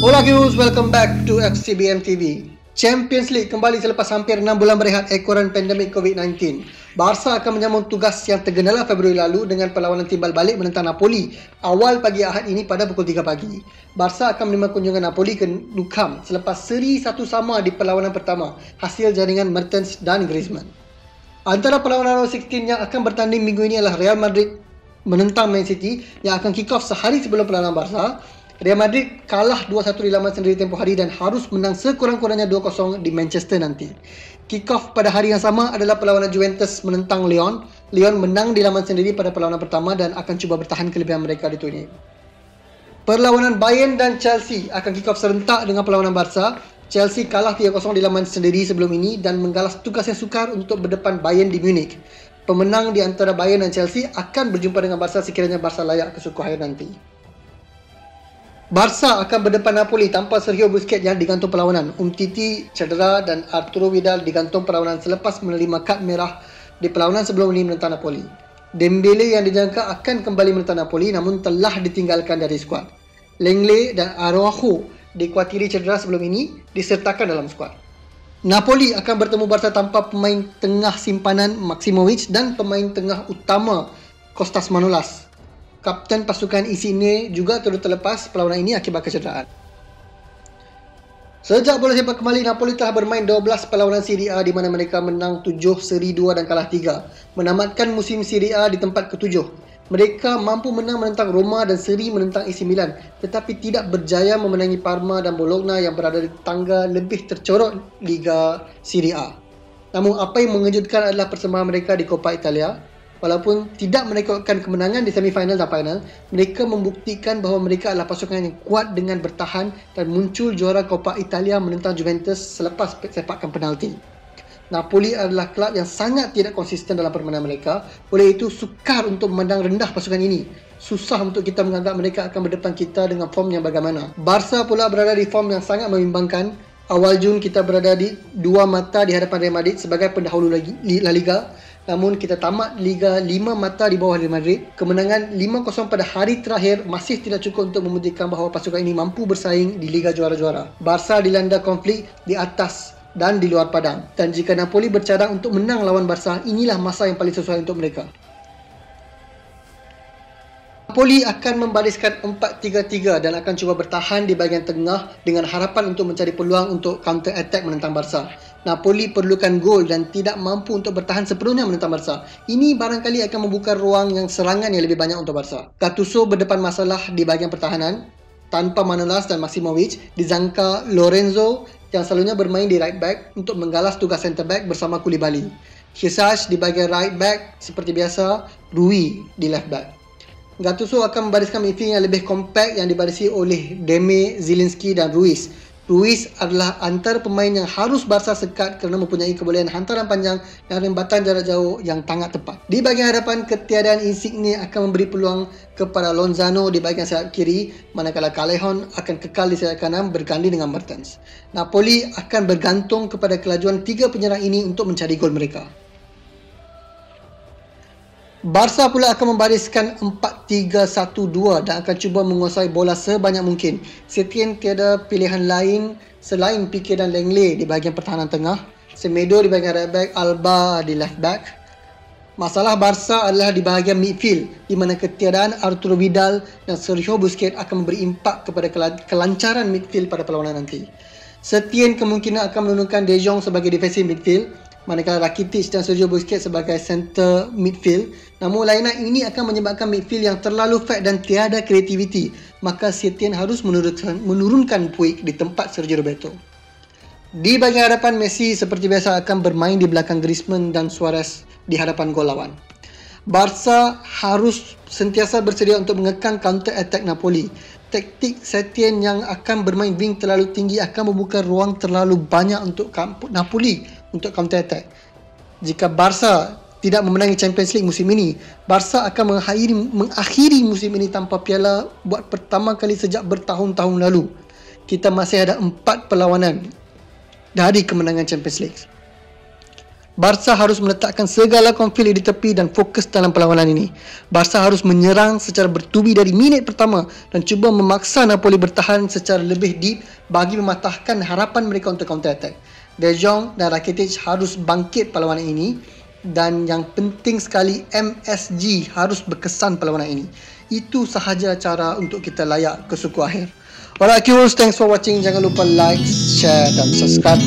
Hola viewers, welcome back to FCBM TV. Champions League kembali selepas hampir 6 bulan berehat ekoran pandemik COVID-19. Barca akan menyambung tugas yang tergendala Februari lalu dengan perlawanan timbal balik menentang Napoli awal pagi Ahad ini pada pukul 3 pagi. Barca akan menerima kunjungan Napoli ke Nou Camp selepas seri 1 sama di perlawanan pertama hasil jaringan Mertens dan Griezmann. Antara perlawanan round 16 yang akan bertanding minggu ini adalah Real Madrid menentang Man City yang akan kick off sehari sebelum perlawanan Barca. Real Madrid kalah 2-1 di laman sendiri tempoh hari dan harus menang sekurang-kurangnya 2-0 di Manchester nanti. Kick-off pada hari yang sama adalah perlawanan Juventus menentang Lyon. Lyon menang di laman sendiri pada perlawanan pertama dan akan cuba bertahan kelebihan mereka di turnimen. Perlawanan Bayern dan Chelsea akan kick-off serentak dengan perlawanan Barca. Chelsea kalah 3-0 di laman sendiri sebelum ini dan menggalas tugas yang sukar untuk berdepan Bayern di Munich. Pemenang di antara Bayern dan Chelsea akan berjumpa dengan Barca sekiranya Barca layak ke suku akhir nanti. Barca akan berdepan Napoli tanpa Sergio Busquets yang digantung perlawanan. Umtiti cedera dan Arturo Vidal digantung perlawanan selepas menerima kad merah di perlawanan sebelum ini menentang Napoli. Dembele yang dijangka akan kembali menentang Napoli namun telah ditinggalkan dari skuad. Lenglet dan Araujo dikuatiri cedera sebelum ini disertakan dalam skuad. Napoli akan bertemu Barca tanpa pemain tengah simpanan Maximovic dan pemain tengah utama Kostas Manolas. Kapten pasukan Insigne juga turut terlepas perlawanan ini akibat kecederaan. Sejak bola sepak kembali, Napoli telah bermain 12 perlawanan Serie A di mana mereka menang 7, seri 2 dan kalah 3, menamatkan musim Serie A di tempat ke-7. Mereka mampu menang menentang Roma dan seri menentang AC Milan, tetapi tidak berjaya memenangi Parma dan Bologna yang berada di tangga lebih tercorot Liga Serie A. Namun apa yang mengejutkan adalah persembahan mereka di Coppa Italia. Walaupun tidak merekodkan kemenangan di semifinal dan final, mereka membuktikan bahawa mereka adalah pasukan yang kuat dengan bertahan dan muncul juara Coppa Italia menentang Juventus selepas sepakan penalti. Napoli adalah kelab yang sangat tidak konsisten dalam permainan mereka, oleh itu sukar untuk memandang rendah pasukan ini. Susah untuk kita menganggap mereka akan berdepan kita dengan form yang bagaimana. Barca pula berada di form yang sangat membimbangkan. Awal Jun kita berada di 2 mata di hadapan Real Madrid sebagai pendahulu La Liga. Namun kita tamat Liga 5 mata di bawah Real Madrid. Kemenangan 5-0 pada hari terakhir masih tidak cukup untuk membuktikan bahawa pasukan ini mampu bersaing di Liga Juara-Juara. Barca dilanda konflik di atas dan di luar padang. Dan jika Napoli bercadang untuk menang lawan Barca, inilah masa yang paling sesuai untuk mereka. Napoli akan membariskan 4-3-3 dan akan cuba bertahan di bahagian tengah dengan harapan untuk mencari peluang untuk counter attack menentang Barca. Napoli perlukan gol dan tidak mampu untuk bertahan sepenuhnya menentang Barca. Ini barangkali akan membuka ruang yang serangan yang lebih banyak untuk Barca. Gattuso berdepan masalah di bahagian pertahanan. Tanpa Manolas dan Maximovic, dijangka Lorenzo yang selalunya bermain di right back untuk menggalas tugas centre back bersama Koulibaly. Jesus di bahagian right back seperti biasa, Rui di left back. Gattuso akan membariskan midfield yang lebih kompak yang dibarisi oleh Deme, Zielinski dan Ruiz. Ruiz adalah antara pemain yang harus Barca sekat kerana mempunyai kebolehan hantaran panjang dan rembatan jarak jauh yang sangat tepat. Di bahagian hadapan, ketiadaan Insigne akan memberi peluang kepada Lozano di bahagian sayap kiri, manakala Callejon akan kekal di sayap kanan berganding dengan Mertens. Napoli akan bergantung kepada kelajuan 3 penyerang ini untuk mencari gol mereka. Barca pula akan membariskan 4-3-1-2 dan akan cuba menguasai bola sebanyak mungkin. Setien tiada pilihan lain selain Pique dan Lenglet di bahagian pertahanan tengah, Semedo di bahagian right back, Alba di left back. Masalah Barca adalah di bahagian midfield di mana ketiadaan Arturo Vidal dan Sergio Busquets akan memberi impak kepada kelancaran midfield pada perlawanan nanti. Setien kemungkinan akan menurunkan De Jong sebagai defensive midfield, manakala Rakitic dan Sergio Busquets sebagai center midfield. Namun lainan ini akan menyebabkan midfield yang terlalu fat dan tiada kreativiti, maka Setien harus menurunkan Puig di tempat Sergio Roberto. Di bahagian hadapan, Messi seperti biasa akan bermain di belakang Griezmann dan Suarez di hadapan gol lawan. Barca harus sentiasa bersedia untuk mengekang counter attack Napoli. Taktik Setien yang akan bermain wing terlalu tinggi akan membuka ruang terlalu banyak untuk Napoli untuk counter attack. Jika Barca tidak memenangi Champions League musim ini, Barca akan mengakhiri musim ini tanpa piala buat pertama kali sejak bertahun-tahun lalu. Kita masih ada 4 perlawanan dari kemenangan Champions League. Barca harus meletakkan segala konflik di tepi dan fokus dalam perlawanan ini. Barca harus menyerang secara bertubi dari minit pertama dan cuba memaksa Napoli bertahan secara lebih deep bagi mematahkan harapan mereka untuk counter attack. De Jong dan Rakitic harus bangkit perlawanan ini, dan yang penting sekali MSG harus berkesan perlawanan ini. Itu sahaja cara untuk kita layak ke suku akhir. Alright viewers, thanks for watching. Jangan lupa like, share dan subscribe.